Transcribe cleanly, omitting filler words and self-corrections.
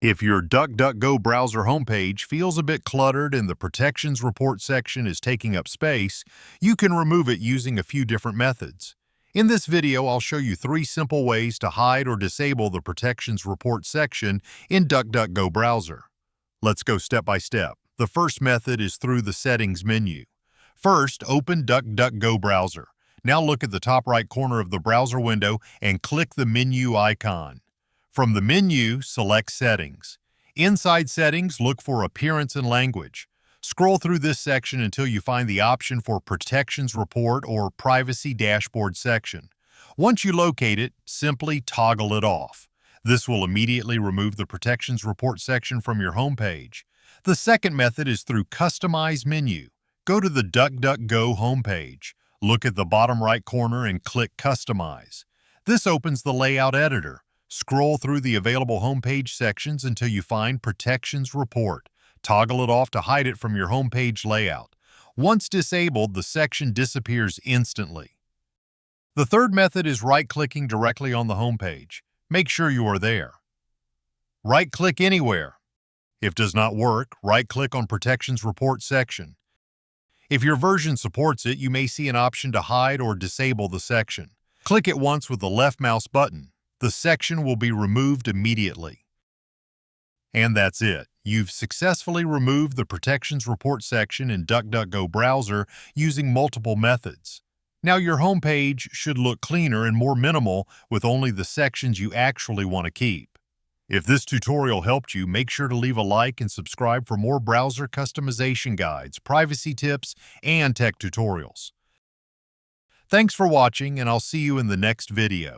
If your DuckDuckGo browser homepage feels a bit cluttered and the Protections Report section is taking up space, you can remove it using a few different methods. In this video, I'll show you 3 simple ways to hide or disable the Protections Report section in DuckDuckGo Browser. Let's go step by step. The first method is through the Settings menu. First, open DuckDuckGo Browser. Now look at the top right corner of the browser window and click the menu icon. From the menu, select Settings. Inside Settings, look for Appearance and Language. Scroll through this section until you find the option for Protections Report or Privacy Dashboard section. Once you locate it, simply toggle it off. This will immediately remove the Protections Report section from your homepage. The second method is through Customize menu. Go to the DuckDuckGo homepage. Look at the bottom right corner and click Customize. This opens the Layout Editor. Scroll through the available homepage sections until you find Protections Report. Toggle it off to hide it from your homepage layout. Once disabled, the section disappears instantly. The third method is right-clicking directly on the homepage. Make sure you are there. Right-click anywhere. If does not work, right-click on Protections Report section. If your version supports it, you may see an option to hide or disable the section. Click it once with the left mouse button. The section will be removed immediately. And that's it. You've successfully removed the Protections Report section in DuckDuckGo Browser using multiple methods. Now your homepage should look cleaner and more minimal with only the sections you actually want to keep. If this tutorial helped you, make sure to leave a like and subscribe for more browser customization guides, privacy tips, and tech tutorials. Thanks for watching, and I'll see you in the next video.